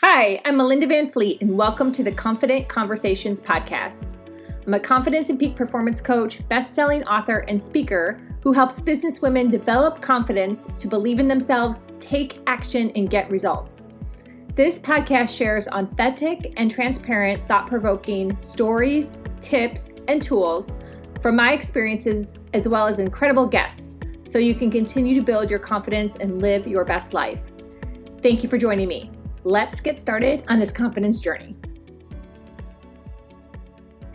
Hi, I'm Melinda Van Fleet, and welcome to the Confident Conversations podcast. I'm a confidence and peak performance coach, best-selling author, and speaker who helps businesswomen develop confidence to believe in themselves, take action, and get results. This podcast shares authentic and transparent, thought-provoking stories, tips, and tools from my experiences, as well as incredible guests, so you can continue to build your confidence and live your best life. Thank you for joining me. Let's get started on this confidence journey.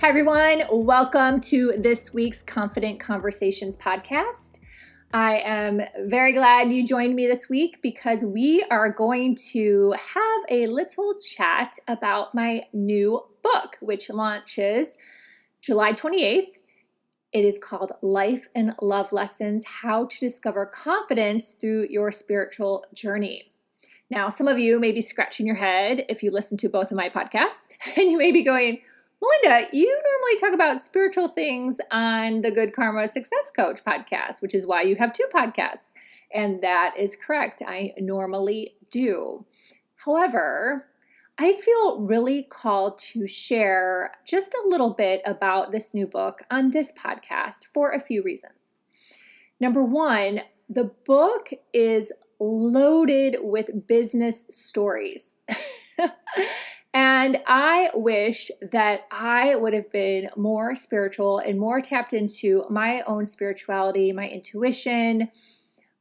Hi, everyone. Welcome to this week's Confident Conversations podcast. I am very glad you joined me this week because we are going to have a little chat about my new book, which launches July 28th. It is called Life and Love Lessons: How to Discover Confidence Through Your Spiritual Journey. Now, some of you may be scratching your head if you listen to both of my podcasts, and you may be going, Melinda, you normally talk about spiritual things on the Good Karma Success Coach podcast, which is why you have two podcasts. And that is correct. I normally do. However, I feel really called to share just a little bit about this new book on this podcast for a few reasons. Number one, the book is loaded with business stories. And I wish that I would have been more spiritual and more tapped into my own spirituality, my intuition,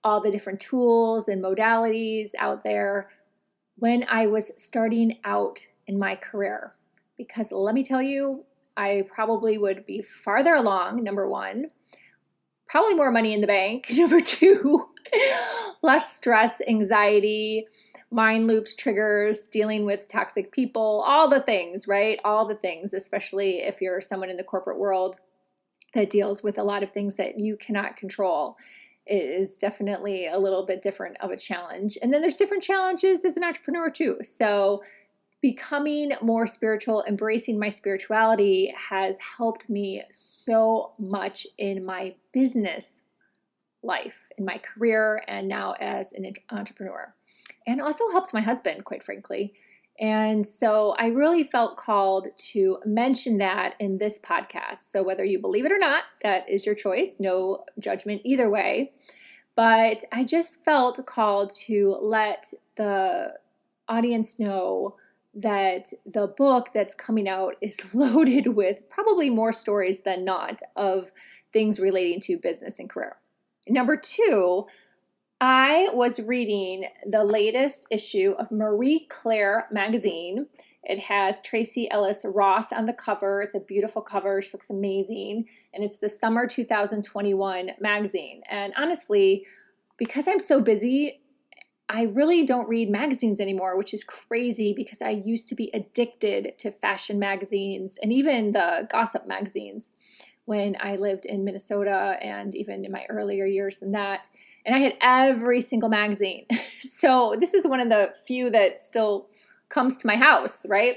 all the different tools and modalities out there when I was starting out in my career. Because let me tell you, I probably would be farther along, number one. Probably more money in the bank. Number two, less stress, anxiety, mind loops, triggers, dealing with toxic people, all the things, right? All the things, especially if you're someone in the corporate world that deals with a lot of things that you cannot control. It is definitely a little bit different of a challenge. And then there's different challenges as an entrepreneur too. So becoming more spiritual, embracing my spirituality has helped me so much in my business life, in my career, and now as an entrepreneur. And also helps my husband, quite frankly. And so I really felt called to mention that in this podcast. So whether you believe it or not, that is your choice. No judgment either way. But I just felt called to let the audience know that the book that's coming out is loaded with probably more stories than not of things relating to business and career. Number two, I was reading the latest issue of Marie Claire magazine. It has Tracy Ellis Ross on the cover. It's a beautiful cover. She looks amazing. And it's the summer 2021 magazine. And honestly, because I'm so busy, I really don't read magazines anymore, which is crazy because I used to be addicted to fashion magazines and even the gossip magazines when I lived in Minnesota and even in my earlier years than that. And I had every single magazine. So this is one of the few that still comes to my house, right?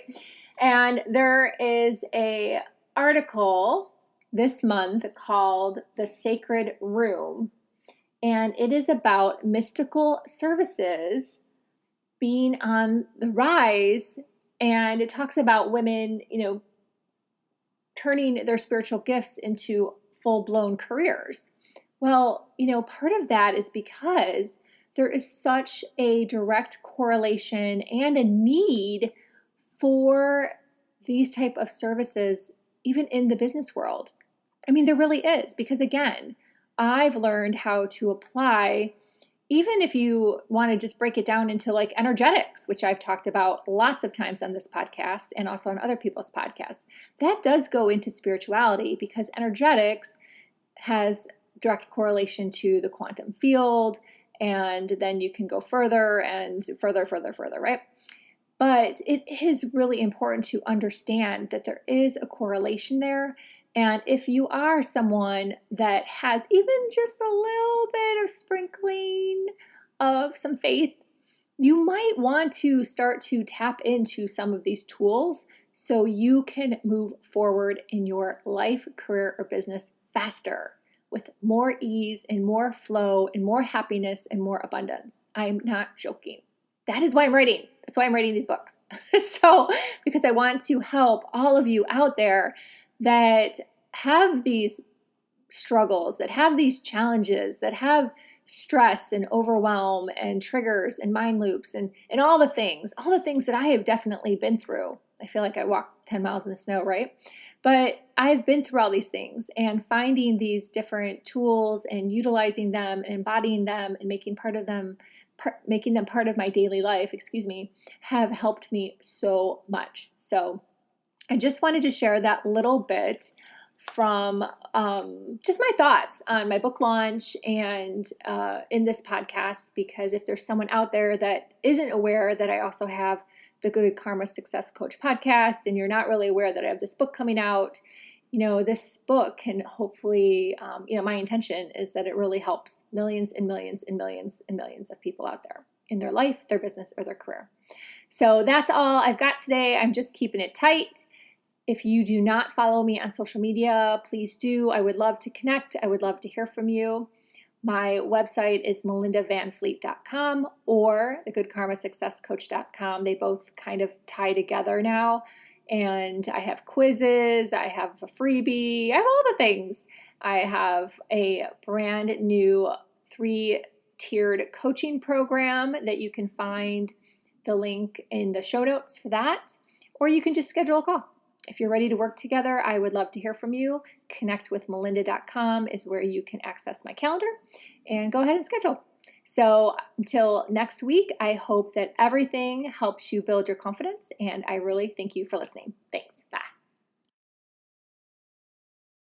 And there is a article this month called The Sacred Room. And it is about mystical services being on the rise. And it talks about women, turning their spiritual gifts into full-blown careers. Well, part of that is because there is such a direct correlation and a need for these type of services, even in the business world. I mean, there really is, because again, I've learned how to apply, even if you want to just break it down into like energetics, which I've talked about lots of times on this podcast and also on other people's podcasts. That does go into spirituality because energetics has direct correlation to the quantum field, and then you can go further and further, right? But it is really important to understand that there is a correlation there. And if you are someone that has even just a little bit of sprinkling of some faith, you might want to start to tap into some of these tools so you can move forward in your life, career, or business faster with more ease and more flow and more happiness and more abundance. I'm not joking. That is why I'm writing. That's why I'm writing these books. So, because I want to help all of you out there that have these struggles, that have these challenges, that have stress and overwhelm and triggers and mind loops and all the things that I have definitely been through. I feel like I walked 10 miles in the snow, right? But I've been through all these things, and finding these different tools and utilizing them and embodying them and making them part of my daily life, have helped me so much. So I just wanted to share that little bit from just my thoughts on my book launch and in this podcast, because if there's someone out there that isn't aware that I also have the Good Karma Success Coach podcast, and you're not really aware that I have this book coming out, this book can hopefully, my intention is that it really helps millions and millions and millions and millions of people out there in their life, their business, or their career. So that's all I've got today. I'm just keeping it tight. If you do not follow me on social media, please do. I would love to connect. I would love to hear from you. My website is melindavanfleet.com or thegoodkarmasuccesscoach.com. They both kind of tie together now. And I have quizzes, I have a freebie, I have all the things. I have a brand new 3-tiered coaching program that you can find the link in the show notes for that, or you can just schedule a call. If you're ready to work together, I would love to hear from you. Connectwithmelinda.com is where you can access my calendar and go ahead and schedule. So until next week, I hope that everything helps you build your confidence, and I really thank you for listening. Thanks. Bye.